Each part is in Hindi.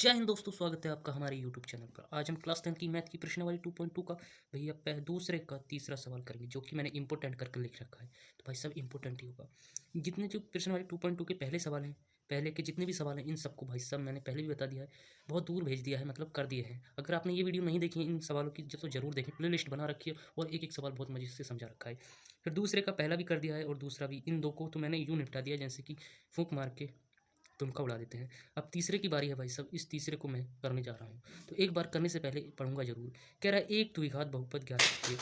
जय हिंद दोस्तों, स्वागत है आपका हमारे YouTube चैनल पर। आज हम क्लास 10 की मैथ की प्रश्नावली 2.2 का भैया दूसरे का तीसरा सवाल करेंगे, जो कि मैंने इंपोर्टेंट करके लिख रखा है। तो भाई सब इंपोर्टेंट ही होगा। जितने जो प्रश्नावली 2.2 के पहले सवाल हैं, पहले के जितने भी सवाल हैं, इन सबको भाई सब मैंने पहले भी बता दिया है, बहुत दूर भेज दिया है, मतलब कर दिए हैं। अगर आपने ये वीडियो नहीं देखी है इन सवालों की तो जरूर देखें, प्ले लिस्ट बना रखी है और एक एक सवाल बहुत मजे से समझा रखा है। फिर दूसरे का पहला भी कर दिया है और दूसरा भी। इन दो को तो मैंने यूँ निपटा दिया जैसे कि फूंक मार के तुमका उड़ा देते हैं। अब तीसरे की बारी है भाई साहब, इस तीसरे को मैं करने जा रहा हूँ। तो एक बार करने से पहले पढ़ूंगा जरूर। कह रहा है एक द्विघात बहुपद ज्ञात कीजिए।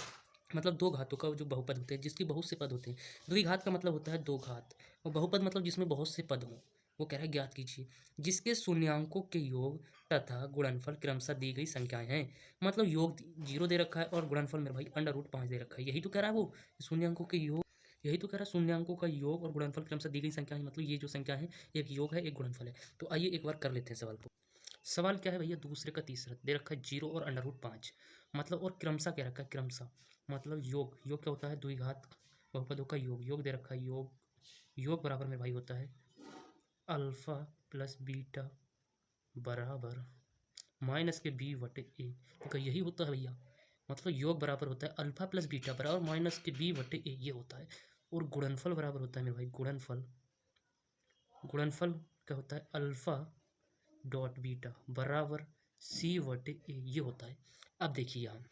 मतलब दो घातों का जो बहुपद होते हैं, जिसके बहुत से पद होते हैं। द्विघात का मतलब होता है दो घात, और बहुपद मतलब जिसमें बहुत से पद हों। वो कह रहा है ज्ञात कीजिए जिसके शून्यांकों के योग तथा गुणनफल क्रमशः दी गई संख्याएं हैं। मतलब योग 0 दे रखा है और गुणनफल मेरे भाई √5 दे रखा है। यही तो कह रहा है वो, शून्यांकों के योग। यही तो कह रहा है शून्यांकों का योग और गुणनफल क्रमशः दी गई संख्या है। मतलब ये जो संख्या है, एक योग है एक गुणनफल है। तो आइए एक बार कर लेते हैं सवाल को। सवाल क्या है भैया, दूसरे का तीसरा दे रखा है 0 और √5। मतलब और क्रमशः क्या रखा है, क्रमशः मतलब योग। योग क्या होता है, द्विघात बहुपदों का योग। योग दे रखा है, योग बराबर में भाई होता है अल्फा प्लस बीटा बराबर माइनस के बी बटे ए। देखो यही होता है भैया, मतलब योग बराबर होता है अल्फा प्लस बीटा बराबर माइनस के बी बटे ए, ये होता है। और गुणनफल बराबर होता है मेरे भाई, गुणनफल क्या होता है, अल्फा डॉट बीटा बराबर सी बटे ए, ये होता है। अब देखिए यहाँ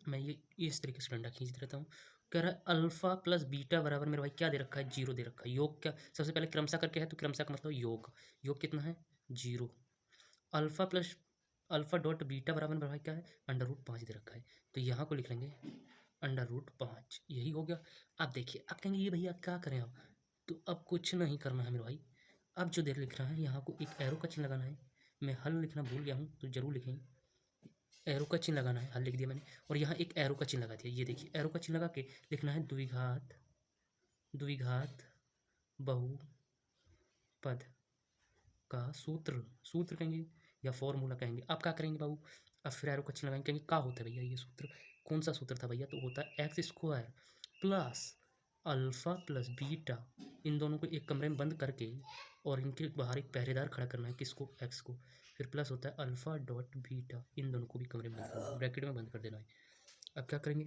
मैं ये इस तरीके से डंडा खींच देता हूँ। कह रहा है अल्फा प्लस बीटा बराबर मेरे भाई क्या दे रखा है, 0 दे रखा है। योग क्या सबसे पहले क्रमशः करके है, तो क्रमशः का मतलब योग कितना है 0। Alpha plus alpha dot beta बराबर मेरे भाई क्या है, √5 दे रखा है। तो यहाँ को लिख लेंगे √5, यही हो गया। अब देखिए, अब कहेंगे ये भैया क्या करें अब। तो अब कुछ नहीं करना है मेरे भाई। अब जो देर लिख रहा है यहाँ को एक एरो का चिन्ह लगाना है। मैं हल लिखना भूल गया हूँ तो जरूर लिखें, एरो का चिन्ह लगाना है। हल लिख दिया मैंने और यहाँ एक एरो का चिन्ह लगा दिया। ये देखिए एरो का चिन्ह लगा के लिखना है द्विघात बहुपद का सूत्र कहेंगे या फॉर्मूला कहेंगे। आप क्या करेंगे बाबू, अब फिर एरो का चिन्ह लगाएंगे, कहेंगे क्या होता है भैया ये सूत्र, कौन सा सूत्र था भैया। तो होता है x² plus alpha plus beta, इन दोनों को एक कमरे में बंद करके और इनके बाहर एक पहरेदार खड़ा करना है, किसको, x को। फिर प्लस होता है अल्फा डॉट बीटा, इन दोनों को भी कमरे में बंद करना है, ब्रैकेट में बंद कर देना है। अब क्या करेंगे,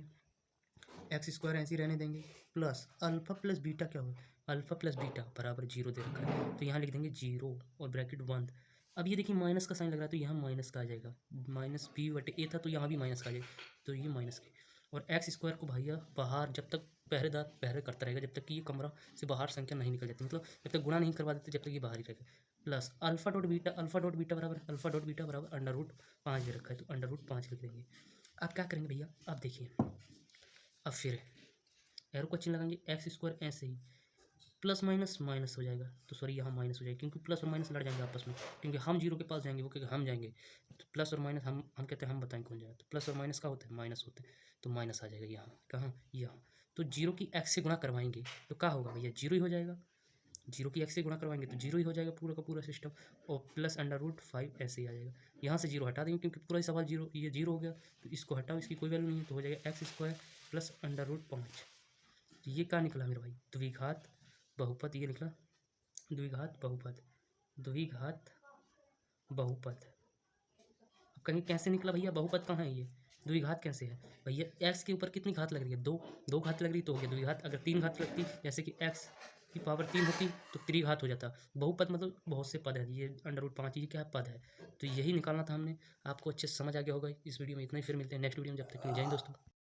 x² ऐसे ही रहने देंगे प्लस अल्फा प्लस बीटा क्या होगा, अल्फा प्लस बीटा बराबर 0 दे रखा है। तो यहाँ लिख देंगे 0 और ब्रैकेट बंद। अब ये देखिए माइनस का साइन लग रहा है, तो यहाँ माइनस का आ जाएगा, माइनस बी बटे ए था तो यहाँ भी माइनस का आ जाएगा, तो ये माइनस के। और x² को भैया बाहर जब तक पहरेदार पहरे करता रहेगा, जब तक कि ये कमरा से बाहर संख्या नहीं निकल जाती, मतलब जब तक गुणा नहीं करवा देते जब तक ये बाहर ही रहेगा। प्लस अल्फा डॉट बीटा बराबर √5 दे रखा है, तो √5 लिख देंगे। अब क्या करेंगे भैया, अब देखिए, अब फिर एरो का चिन्ह लगाएंगे, x² ऐसे ही प्लस माइनस माइनस हो जाएगा, तो सॉरी यहाँ माइनस हो जाएगा, क्योंकि प्लस और माइनस लड़ जाएंगे आपस में, क्योंकि हम 0 के पास जाएंगे, वो कहेंगे हम जाएंगे। तो प्लस और माइनस हम कहते हैं हम बताएं कौन जाएगा, तो प्लस और माइनस का होता है, माइनस होते हैं, तो माइनस आ जाएगा यहाँ, कहाँ यहाँ। तो 0 की x से गुणा करवाएंगे तो क्या होगा भैया, 0 ही हो जाएगा। 0 की x से गुणा करवाएंगे तो 0 ही हो जाएगा पूरा का पूरा सिस्टम, और प्लस √5 ऐसे ही आ जाएगा। यहाँ से 0 हटा देंगे क्योंकि पूरा ही सवाल 0, ये 0 हो गया, तो इसको हटाओ, इसकी कोई वैल्यू नहीं है, तो हो जाएगा x² प्लस √5। तो ये क्या निकला मेरे भाई, द्विघात बहुपद, ये निकला द्विघात बहुपद। अब कहीं कैसे निकला भैया, बहुपद कहाँ है ये, द्विघात कैसे है भैया। x के ऊपर कितनी घात लग रही है, दो घात लग रही तो हो गया द्विघात। अगर 3 घात लगती, जैसे कि x की पावर 3 होती तो त्रिघात हो जाता। बहुपद मतलब बहुत से पद है, ये √5 ये क्या है, पद है। तो यही निकालना था हमने। आपको अच्छे से समझ आ गया होगा। इस वीडियो में इतना ही, फिर मिलते हैं नेक्स्ट वीडियो में, जब तक के लिए जय हिंद दोस्तों।